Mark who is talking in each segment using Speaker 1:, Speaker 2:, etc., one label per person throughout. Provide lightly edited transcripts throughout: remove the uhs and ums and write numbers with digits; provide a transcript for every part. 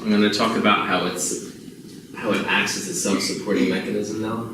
Speaker 1: I'm going to talk about how it acts as a self-supporting mechanism now.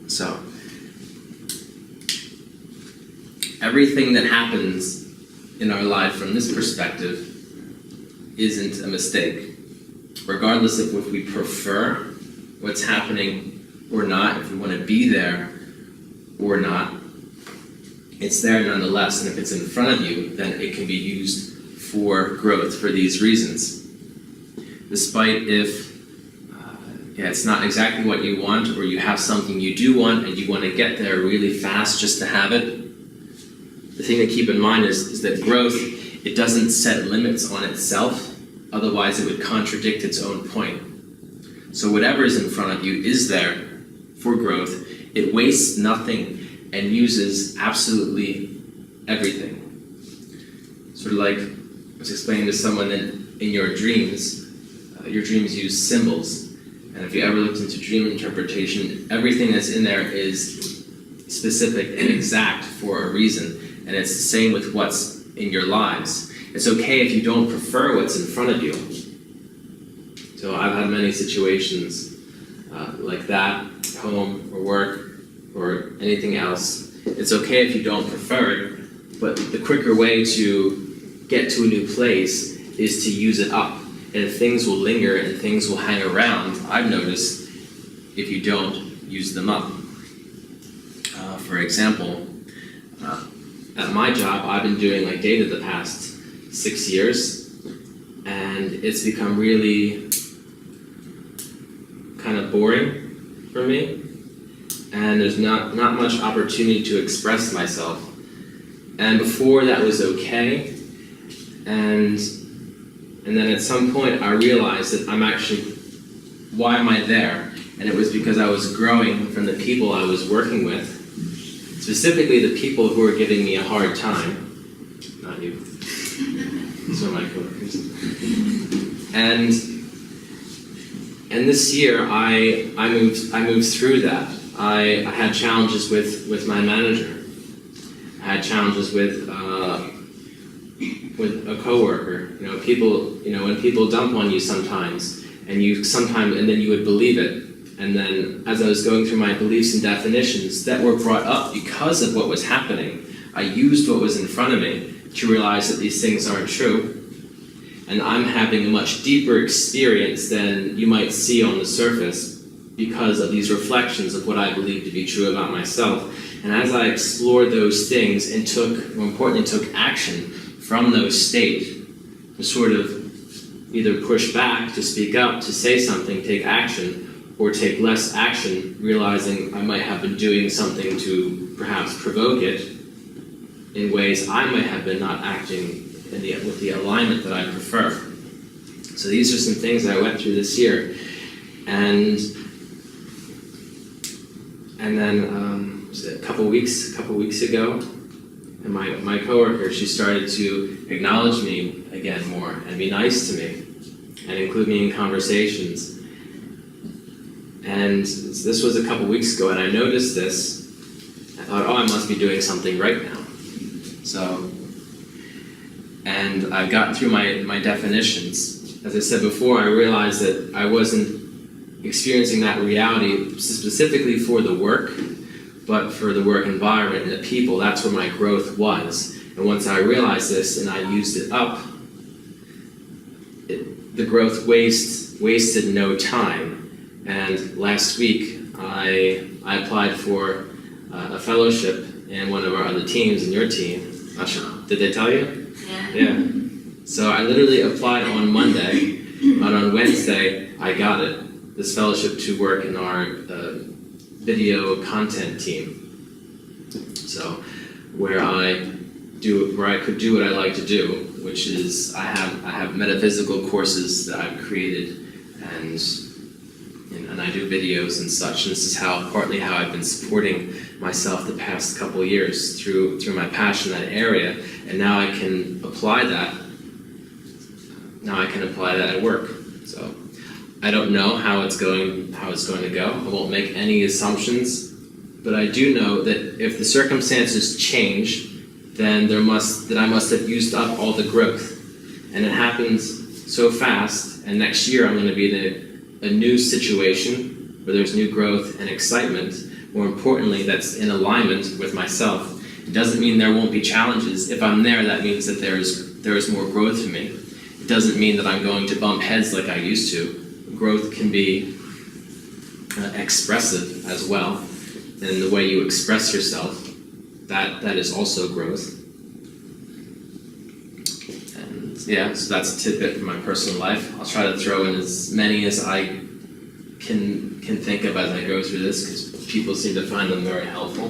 Speaker 1: So, everything that happens in our life from this perspective isn't a mistake. Regardless of if we prefer what's happening or not, if we want to be there or not, it's there nonetheless. And if it's in front of you, then it can be used for growth for these reasons. Despite if it's not exactly what you want, or you have something you do want and you want to get there really fast just to have it, the thing to keep in mind is that growth, it doesn't set limits on itself, otherwise it would contradict its own point. So whatever is in front of you is there for growth. It wastes nothing and uses absolutely everything. Sort of like I was explaining to someone that in your dreams use symbols. And if you ever looked into dream interpretation, everything that's in there is specific and exact for a reason. And it's the same with what's in your lives. It's okay if you don't prefer what's in front of you. So I've had many situations like that, home or work or anything else. It's okay if you don't prefer it, but the quicker way to get to a new place is to use it up. And things will linger and things will hang around, I've noticed, if you don't use them up. For example, at my job, I've been doing like data the past 6 years, and it's become really kind of boring for me, and there's not much opportunity to express myself. And before that was okay, and then at some point I realized that why am I there? And it was because I was growing from the people I was working with, specifically the people who were giving me a hard time. Not you. These are my coworkers. And this year I moved through that. I had challenges with my manager. I had challenges with a coworker. When people dump on you sometimes, and then you would believe it. And then as I was going through my beliefs and definitions that were brought up because of what was happening, I used what was in front of me to realize that these things aren't true. And I'm having a much deeper experience than you might see on the surface because of these reflections of what I believe to be true about myself. And as I explored those things and more importantly, took action from those states to sort of either push back, to speak up, to say something, take action, or take less action, realizing I might have been doing something to perhaps provoke it in ways I might have been not acting with the alignment that I prefer. So these are some things that I went through this year. And then a couple weeks ago, and my coworker, she started to acknowledge me again more and be nice to me and include me in conversations. And this was a couple weeks ago, and I noticed this. I thought, I must be doing something right now. And I've gotten through my definitions. As I said before, I realized that I wasn't experiencing that reality specifically for the work, but for the work environment and the people. That's where my growth was. And once I realized this and I used it up, the growth wasted no time. And last week, I applied for a fellowship in one of our other teams, in your team. Did they tell you? Yeah. So I literally applied on Monday, and on Wednesday, I got it. This fellowship to work in our video content team. So where I could do what I like to do, which is I have metaphysical courses that I've created, and I do videos and such. And this is partly how I've been supporting myself the past couple of years through my passion in that area. And now I can apply that. Now I can apply that at work. So I don't know how it's going to go. I won't make any assumptions, but I do know that if the circumstances change then I must have used up all the growth. And it happens so fast, and next year I'm going to be in a new situation where there's new growth and excitement. More importantly, that's in alignment with myself. It doesn't mean there won't be challenges. If I'm there, that means that there is more growth for me. It doesn't mean that I'm going to bump heads like I used to. Growth can be expressive as well. And the way you express yourself, that is also growth. And yeah, so that's a tidbit from my personal life. I'll try to throw in as many as I can think of as I go through this, because people seem to find them very helpful.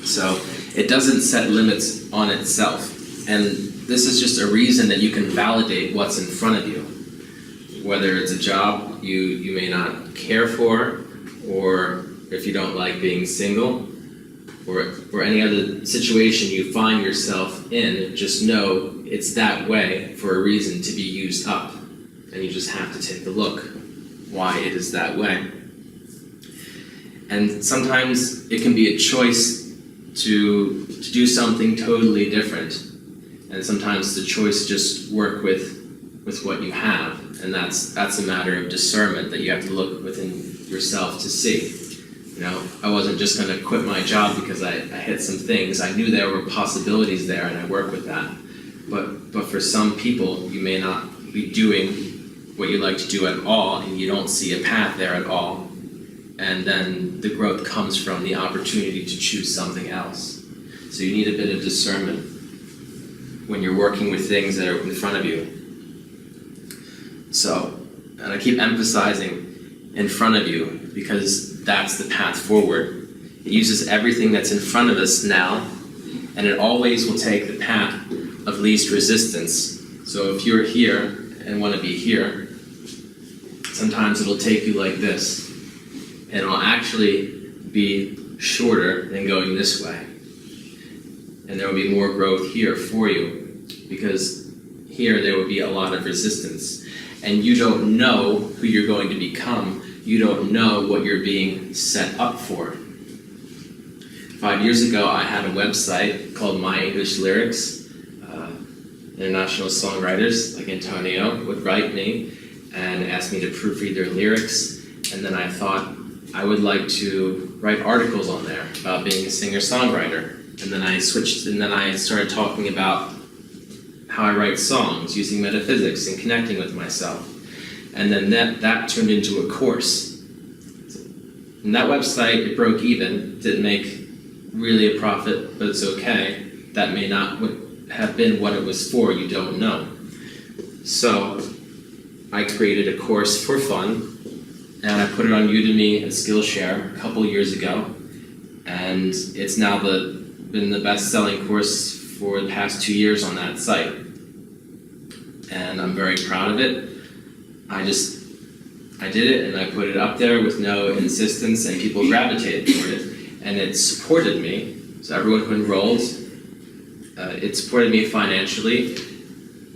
Speaker 1: So it doesn't set limits on itself. And this is just a reason that you can validate what's in front of you. Whether it's a job you may not care for, or if you don't like being single, or any other situation you find yourself in, just know it's that way for a reason to be used up. And you just have to take a look why it is that way. And sometimes it can be a choice to do something totally different. And sometimes the choice just work with what you have. And that's a matter of discernment that you have to look within yourself to see. You know, I wasn't just going to quit my job because I hit some things. I knew there were possibilities there, and I work with that. But for some people, you may not be doing what you like to do at all, and you don't see a path there at all. And then the growth comes from the opportunity to choose something else. So you need a bit of discernment when you're working with things that are in front of you. So, and I keep emphasizing in front of you because that's the path forward. It uses everything that's in front of us now, and it always will take the path of least resistance. So if you're here and want to be here, sometimes it'll take you like this, and it'll actually be shorter than going this way. And there will be more growth here for you, because here there will be a lot of resistance. And you don't know who you're going to become. You don't know what you're being set up for. 5 years ago, I had a website called My English Lyrics. International songwriters like Antonio would write me and ask me to proofread their lyrics. And then I thought I would like to write articles on there about being a singer-songwriter. And then I switched, and then I started talking about how I write songs using metaphysics and connecting with myself. And then that turned into a course. And that website, it broke even, didn't make really a profit, but it's okay. That may not have been what it was for, you don't know. So I created a course for fun, and I put it on Udemy and Skillshare a couple years ago. And it's now been the best-selling course for the past 2 years on that site. And I'm very proud of it. I did it, and I put it up there with no insistence, and people gravitated toward it. And it supported me. So everyone who enrolled, it supported me financially,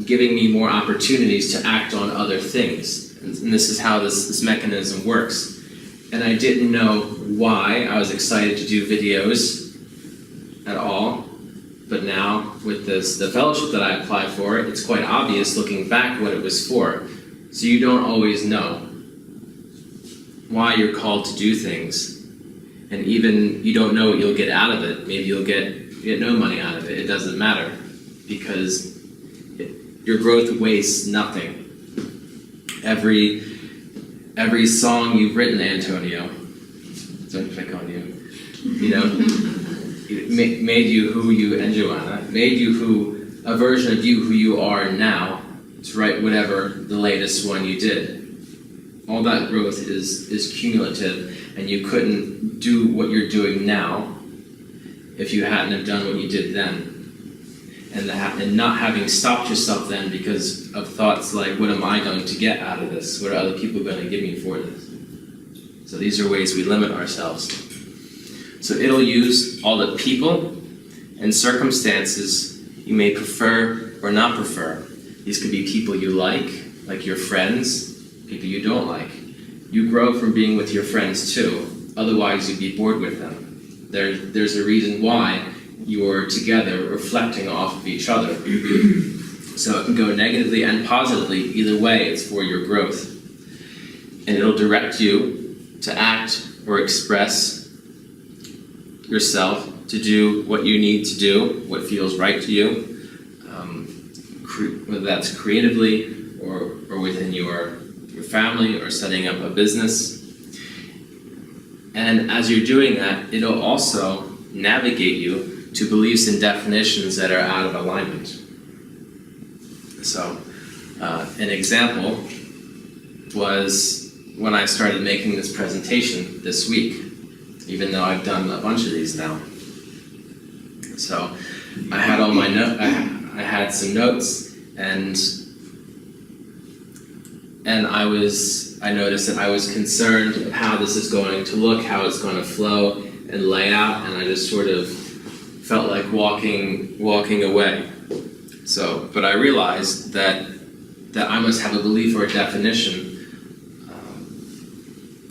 Speaker 1: giving me more opportunities to act on other things. And this is how this mechanism works. And I didn't know why I was excited to do videos at all. But now, with the fellowship that I applied for, it's quite obvious looking back what it was for. So you don't always know why you're called to do things. And even you don't know what you'll get out of it. Maybe you'll get no money out of it. It doesn't matter, because your growth wastes nothing. Every song you've written, Antonio, don't pick on you, you know, made you who you, and Joanna, made you a version of you who you are now, to write whatever the latest one you did. All that growth is cumulative, and you couldn't do what you're doing now if you hadn't have done what you did then. And not having stopped yourself then because of thoughts like, what am I going to get out of this? What are other people going to give me for this? So these are ways we limit ourselves. So it'll use all the people and circumstances you may prefer or not prefer. These could be people you like your friends, people you don't like. You grow from being with your friends too. otherwise you'd be bored with them. There's a reason why you're together reflecting off of each other. So it can go negatively and positively. Either way, it's for your growth. And it'll direct you to act or express yourself, to do what you need to do, what feels right to you, whether that's creatively or within your family or setting up a business. And as you're doing that, it'll also navigate you to beliefs and definitions that are out of alignment. So, an example was when I started making this presentation this week, even though I've done a bunch of these now. So, I had all my I had some notes, and I noticed that I was concerned of how this is going to look, how it's going to flow and lay out, and I just sort of felt like walking away. So, but I realized that I must have a belief or a definition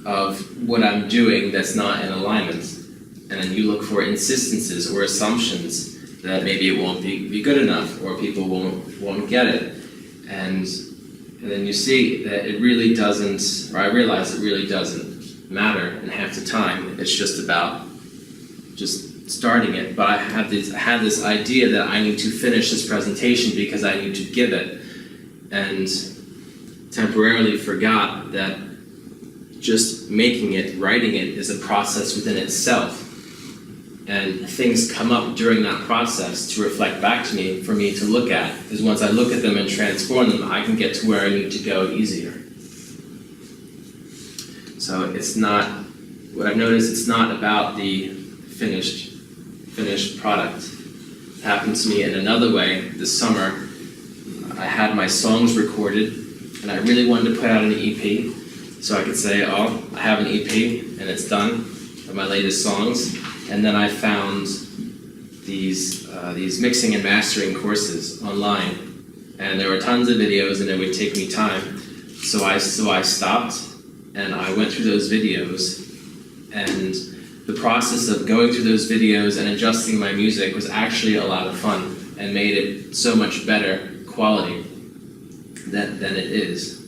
Speaker 1: of what I'm doing that's not in alignment. And then you look for insistences or assumptions that maybe it won't be good enough, or people won't get it. And then you see that it really doesn't, or I realize it really doesn't matter in half the time. It's just about just starting it. But I had this idea that I need to finish this presentation because I need to give it, and temporarily forgot that just making it, writing it, is a process within itself. And things come up during that process to reflect back to me, for me to look at. Because once I look at them and transform them, I can get to where I need to go easier. So it's not, what I've noticed, it's not about the finished product. It happened to me in another way this summer. I had my songs recorded, and I really wanted to put out an EP, so I could say, oh, I have an EP, and it's done, of my latest songs. And then I found these mixing and mastering courses online, and there were tons of videos, and it would take me time. So I stopped, and I went through those videos, and the process of going through those videos and adjusting my music was actually a lot of fun, and made it so much better quality than it is.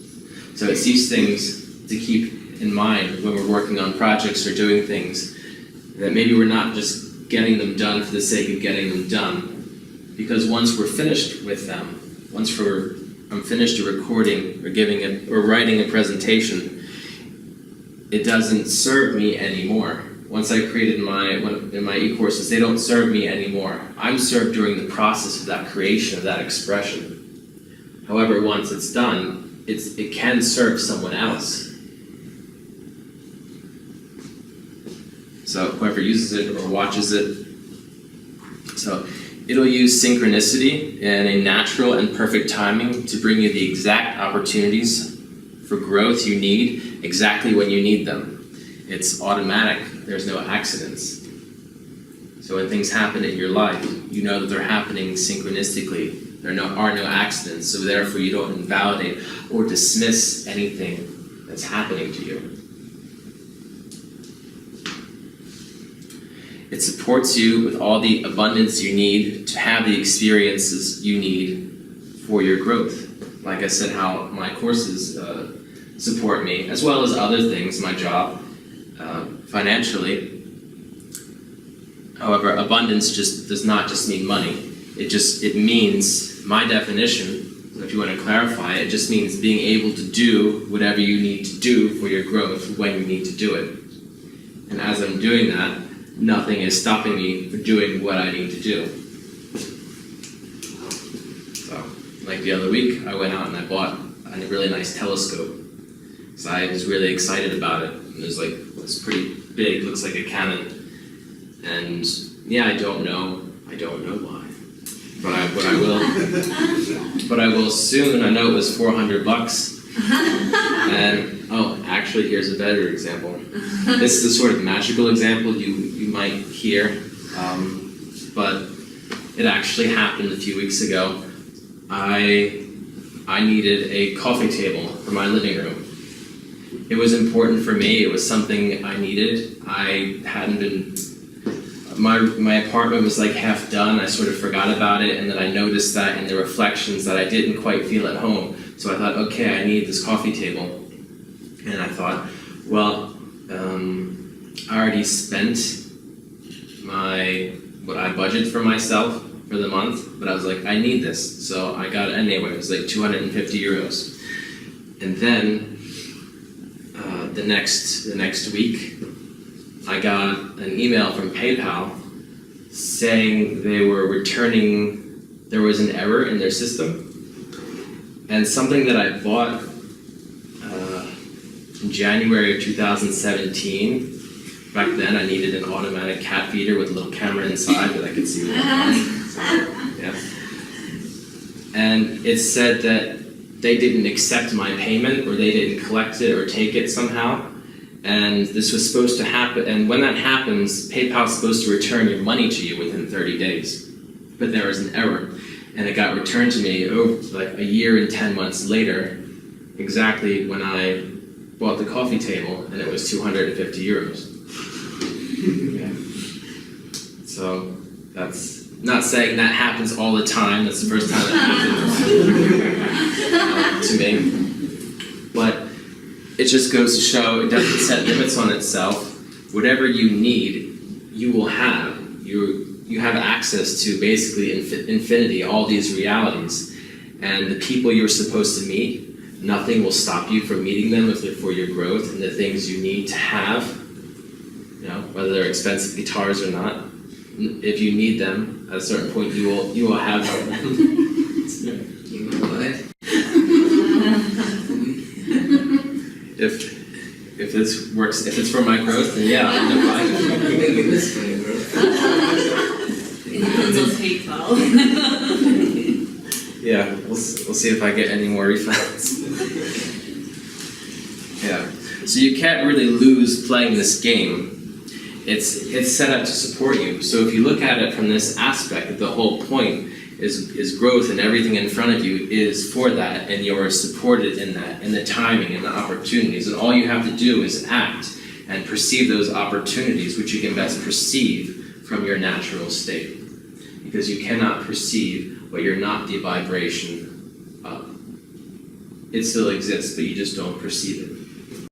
Speaker 1: So it's these things to keep in mind when we're working on projects or doing things, that maybe we're not just getting them done for the sake of getting them done. Because once we're finished with them, once I'm finished a recording or writing a presentation, it doesn't serve me anymore. Once I created in my e-courses, they don't serve me anymore. I'm served during the process of that creation, of that expression. However, once it's done, it can serve someone else. So whoever uses it or watches it. So it'll use synchronicity and a natural and perfect timing to bring you the exact opportunities for growth you need exactly when you need them. It's automatic. There's no accidents. So when things happen in your life, you know that they're happening synchronistically. There are no accidents, so therefore you don't invalidate or dismiss anything that's happening to you. It supports you with all the abundance you need to have the experiences you need for your growth. Like I said, how my courses support me, as well as other things, my job, financially. However, abundance just does not just mean money. It means, my definition, if you want to clarify, it just means being able to do whatever you need to do for your growth when you need to do it. And as I'm doing that, nothing is stopping me from doing what I need to do. So, like the other week, I went out and I bought a really nice telescope. So I was really excited about it. It's pretty big, looks like a cannon. And yeah, I don't know why. But I will soon. I know it was $400. And actually, here's a better example. This is the sort of magical example you might hear, but it actually happened a few weeks ago. I needed a coffee table for my living room, It was important for me. It was something I needed. I hadn't been, my apartment was like half done. I sort of forgot about it, and then I noticed that in the reflections that I didn't quite feel at home. So I thought, okay, I need this coffee table. And I thought, well, I already spent what I budgeted for myself for the month, but I was like, I need this. So I got it anyway. It was like 250 euros. And then the next week, I got an email from PayPal saying they were returning, there was an error in their system, and something that I bought in January of 2017. Back then, I needed an automatic cat feeder with a little camera inside that I could see with my phone. Yeah. And it said that they didn't accept my payment, or they didn't collect it or take it somehow. And this was supposed to happen, and when that happens, PayPal's supposed to return your money to you within 30 days. But there was an error, and it got returned to me like a year and 10 months later, exactly when I bought the coffee table, and it was 250 euros. Yeah. So that's not saying that happens all the time. That's the first time it happened to me. But it just goes to show it doesn't set limits on itself. Whatever you need, you will have. You have access to basically infinity, all these realities. And the people you're supposed to meet, nothing will stop you from meeting them if they're for your growth, and the things you need to have, whether they're expensive guitars or not. If you need them, at a certain point you will have them.
Speaker 2: You know what?
Speaker 1: If this works, if it's for my growth, then yeah, I'm gonna buy it.
Speaker 2: Maybe this for your growth.
Speaker 3: It depends on PayPal.
Speaker 1: Yeah, we'll see if I get any more refunds. Yeah, so you can't really lose playing this game. It's set up to support you. So if you look at it from this aspect, that the whole point is growth, and everything in front of you is for that, and you're supported in that, in the timing and the opportunities, and all you have to do is act and perceive those opportunities, which you can best perceive from your natural state, because you cannot perceive what you're not the vibration of. It still exists, but you just don't perceive it.